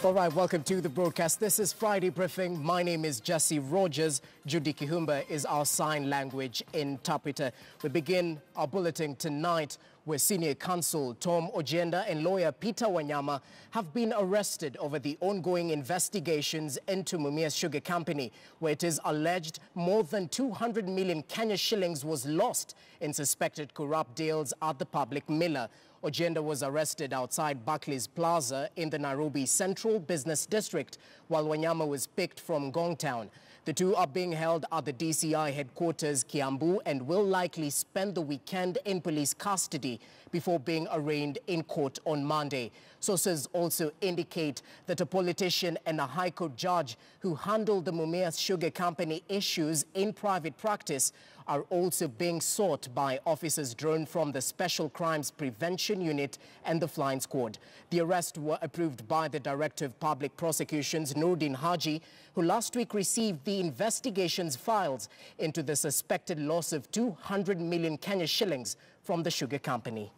All right, welcome to the broadcast. This is Friday Briefing. My name is Jesse Rogers. Judy Kihumba is our sign language interpreter. We begin our bulletin tonight where Senior Counsel Tom Ojenda and lawyer Peter Wanyama have been arrested over the ongoing investigations into Mumias Sugar Company, where it is alleged more than 200 million Kenya shillings was lost in suspected corrupt deals at the public miller. Ojenda was arrested outside Barclays Plaza in the Nairobi Central Business District, while Wanyama was picked from Ngong Town. The two are being held at the DCI headquarters, Kiambu, and will likely spend the weekend in police custody before being arraigned in court on Monday. Sources also indicate that a politician and a High Court judge who handled the Mumias Sugar Company issues in private practice are also being sought by officers drawn from the Special Crimes Prevention Unit and the Flying Squad. The arrests were approved by the Director of Public Prosecutions, Nordin Haji, who last week received the investigations files into the suspected loss of 200 million Kenya shillings from the sugar company.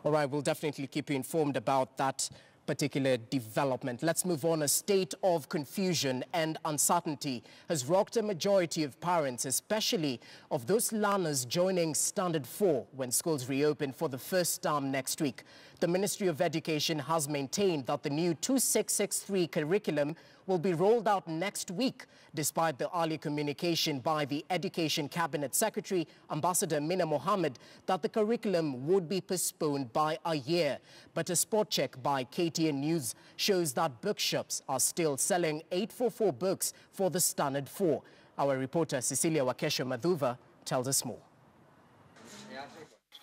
All right, we'll definitely keep you informed about that particular development. Let's move on. A state of confusion and uncertainty has rocked a majority of parents, especially of those learners joining Standard 4 when schools reopen for the first time next week. The Ministry of Education has maintained that the new 2663 curriculum will be rolled out next week, despite the early communication by the Education Cabinet Secretary, Ambassador Mina Mohammed, that the curriculum would be postponed by a year. But a spot check by KTN News shows that bookshops are still selling 844 books for the Standard 4. Our reporter Cecilia Wakesho Madhuva tells us more.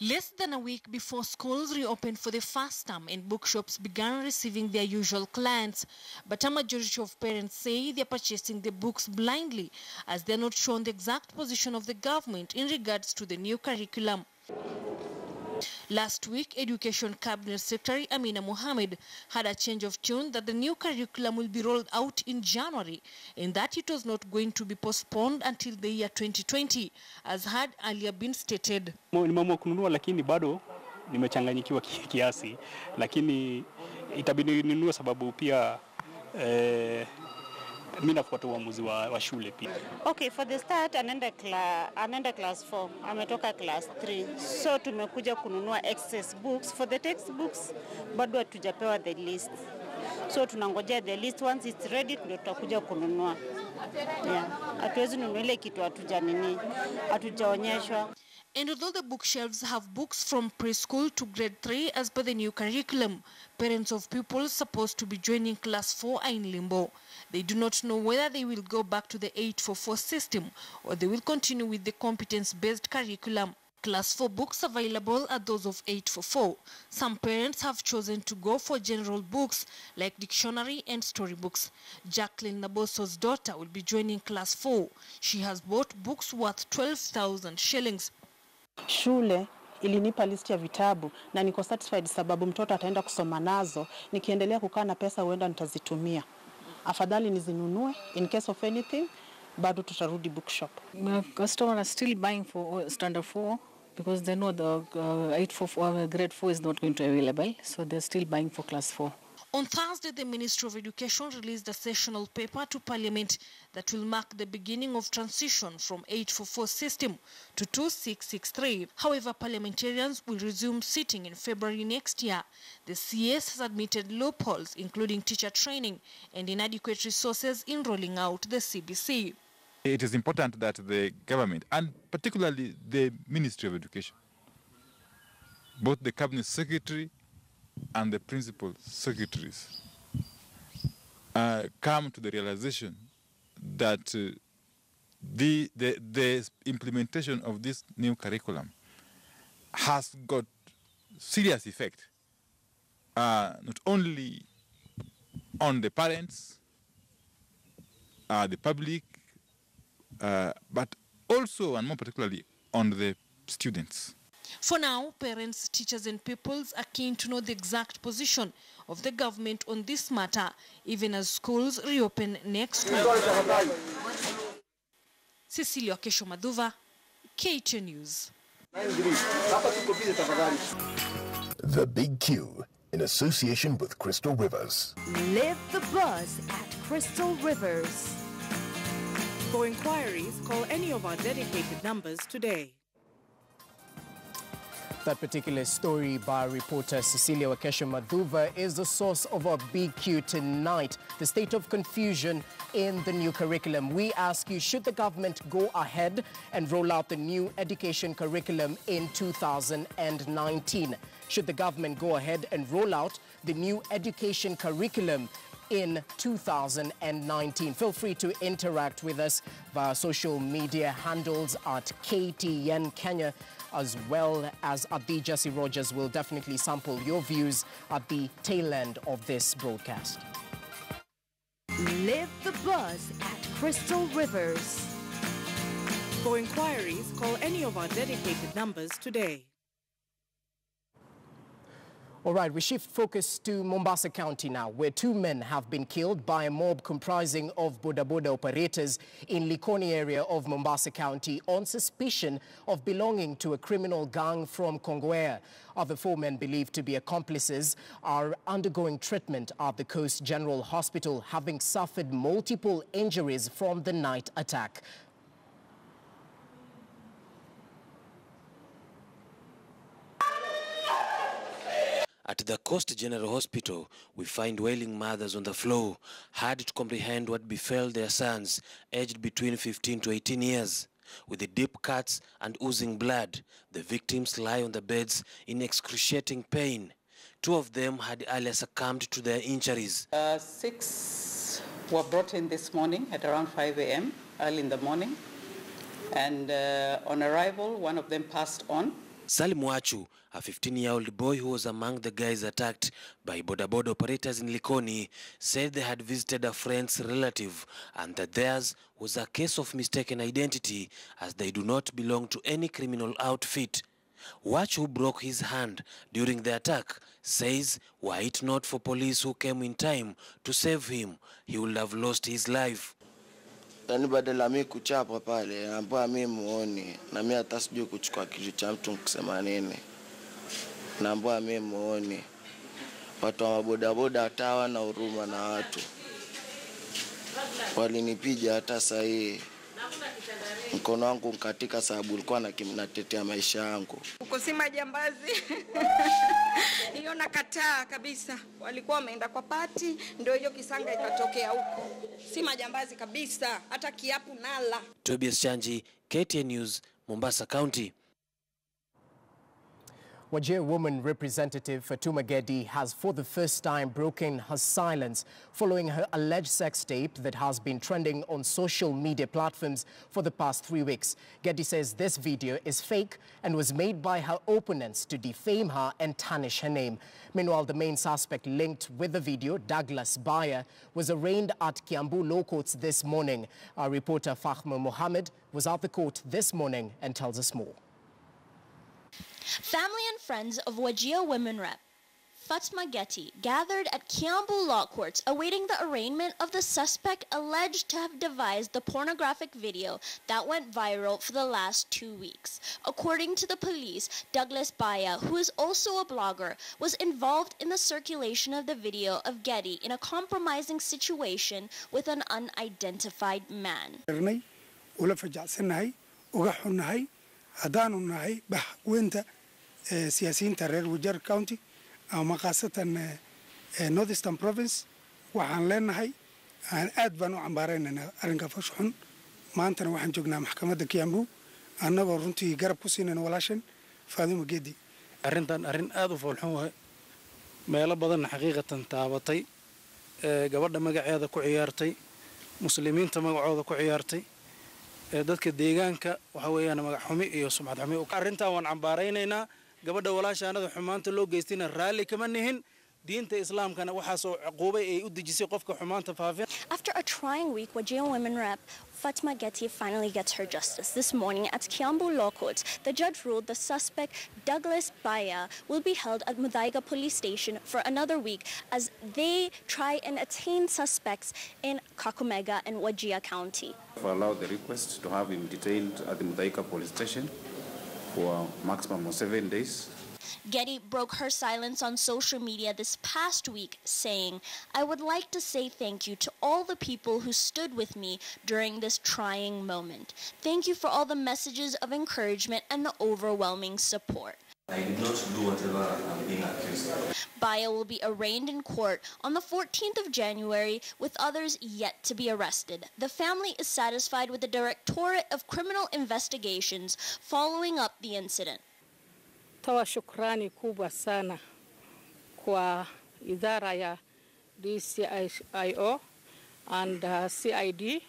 Less than a week before schools reopened for the first time and bookshops began receiving their usual clients, but a majority of parents say they're purchasing the books blindly as they're not shown the exact position of the government in regards to the new curriculum. Last week, Education Cabinet Secretary Amina Mohammed had a change of tune that the new curriculum will be rolled out in January and that it was not going to be postponed until the year 2020, as had earlier been stated. Nimeamua kununua lakini bado nimechanganyikiwa kiasi, lakini itabidi ninunue sababu pia mimi nafuata uamuzi wa shule pia. Okay, for the start anaenda class 4, ametoka class 3. So tumekuja kununua excess books. For the textbooks bado hatujapewa the list. So tunangojea the list, once it's ready ndio tutakuja kununua. Yeah. Hatuwezi nunua ile kitu hatujaonyeshwa. And although the bookshelves have books from preschool to grade 3 as per the new curriculum, parents of pupils supposed to be joining class 4 are in limbo. They do not know whether they will go back to the 844 system or they will continue with the competence-based curriculum. Class 4 books available are those of 844. Some parents have chosen to go for general books like dictionary and storybooks. Jacqueline Naboso's daughter will be joining class 4. She has bought books worth 12,000 shillings. Shule ilinipa list ya vitabu na niko satisfied sababu mtoto ataenda kusoma nazo. Nikiendelea kukaa na pesa huenda nitazitumia. Afadhali nizinunue in case of anything, bado tutarudi bookshop. Customers are still buying for Standard 4 because they know the 844 grade 4 is not going to be available, so they're still buying for class 4. On Thursday, the Ministry of Education released a sessional paper to Parliament that will mark the beginning of transition from 844 system to 2663. However, parliamentarians will resume sitting in February next year. The CS has admitted loopholes, including teacher training and inadequate resources in rolling out the CBC. It is important that the government, and particularly the Ministry of Education, both the Cabinet Secretary and the principal secretaries come to the realization that the implementation of this new curriculum has got serious effect, not only on the parents, the public, but also and more particularly on the students. For now, parents, teachers and pupils are keen to know the exact position of the government on this matter, even as schools reopen next week. Cecilia Wakesho Madhuva, KTN News. The Big Q, in association with Crystal Rivers. Live the buzz at Crystal Rivers. For inquiries, call any of our dedicated numbers today. That particular story by reporter Cecilia Wakesha-Madhuva is the source of our BQ tonight. The state of confusion in the new curriculum. We ask you, should the government go ahead and roll out the new education curriculum in 2019? Should the government go ahead and roll out the new education curriculum in 2019? Feel free to interact with us via social media handles at KTN Kenya, as well as at the Jesse Rogers. Will definitely sample your views at the tail end of this broadcast. Live the buzz at Crystal Rivers. For inquiries, call any of our dedicated numbers today. All right, we shift focus to Mombasa County now, where 2 men have been killed by a mob comprising of boda boda operators in Likoni area of Mombasa County on suspicion of belonging to a criminal gang from Kongowea. Other 4 men believed to be accomplices are undergoing treatment at the Coast General Hospital, having suffered multiple injuries from the night attack. At the Coast General Hospital, we find wailing mothers on the floor, hard to comprehend what befell their sons, aged between 15 to 18 years. With the deep cuts and oozing blood, the victims lie on the beds in excruciating pain. 2 of them had earlier succumbed to their injuries. 6 were brought in this morning at around 5 a.m., early in the morning. And on arrival, 1 of them passed on. Salim Wachu, a 15-year-old boy who was among the guys attacked by boda boda operators in Likoni, said they had visited a friend's relative and that theirs was a case of mistaken identity, as they do not belong to any criminal outfit. Wachu, who broke his hand during the attack, says were it not for police who came in time to save him, he would have lost his life. Yani badala mimi kuchapa pale, naambiwa mimi muone, na mimi hata sijui kuchukua kitu cha mtu kusema nini. Naambiwa mimi muone. Watu wa boda boda hata na huruma na watu. Walinipiga hata saa hii. Mkono wangu katika sababu nilikuwa natetea maisha yangu. Uko si majambazi. Hiyo nakataa kabisa. Walikuwa wameenda kwa pati, ndio hiyo kisanga ikatokea huko. Si majambazi kabisa, hata kiapu nala. Tobias Chanji, KTN News, Mombasa County. Wajir woman representative Fatuma Gedi has for the first time broken her silence following her alleged sex tape that has been trending on social media platforms for the past 3 weeks. Gedi says this video is fake and was made by her opponents to defame her and tarnish her name. Meanwhile, the main suspect linked with the video, Douglas Bayer, was arraigned at Kiambu Law Courts this morning. Our reporter Fahma Mohammed was at the court this morning and tells us more. Family and friends of Wajir women rep Fatuma Gedi gathered at Kiambu Law Courts awaiting the arraignment of the suspect alleged to have devised the pornographic video that went viral for the last 2 weeks. According to the police, Douglas Bayer, who is also a blogger, was involved in the circulation of the video of Gedi in a compromising situation with an unidentified man. سياسيين reer Wajir County ama qaasatan Northeastern Province waxaan leenahay aad baan u cambaaraynaa arrinka fashxun maanta waxaan joognaa maxkamadda Kiambu annagoo runtii garab ku siinayna walaashan Fatuma Gedi arrintan arrin aad u foolxun wahay meelo badan xaqiiqatan taabatay gabadha magaceeda ku ciyaartay muslimiinta magacooda ku ciyaartay dadka deegaanka waxa weeyaan magac xumi iyo sumcad xumi arrintan waan cambaaraynaa gabadha walaashaanada xumaanta loo geystina raali kama nihin diinta islaamkana waxa soo ciqoobay ay u dejisay qofka xumaanta faafin. After a trying week, Wajir women rep Fatuma Gedi finally gets her justice. This morning at Kiambu Law Courts, the judge ruled the suspect, Douglas Bayer, will be held at Muthaiga Police Station for another week as they try and attain suspects in Kakamega and Wajir County. I've allowed the request to have him detained at the Muthaiga Police Station for a maximum of 7 days. Getty broke her silence on social media this past week, saying, "I would like to say thank you to all the people who stood with me during this trying moment. Thank you for all the messages of encouragement and the overwhelming support." I did not do whatever I'm being accused of. Baya will be arraigned in court on the 14th of January, with others yet to be arrested. The family is satisfied with the Directorate of Criminal Investigations following up the incident. Toa shukrani kubwa sana kwa idara ya DCIO and CID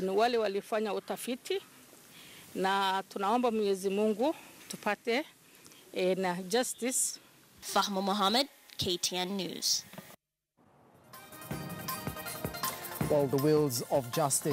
wale walifanya utafiti, na tunaomba Mwenyezi Mungu tupate justice. Fahma Mohammed, KTN News. Well, the wheels of justice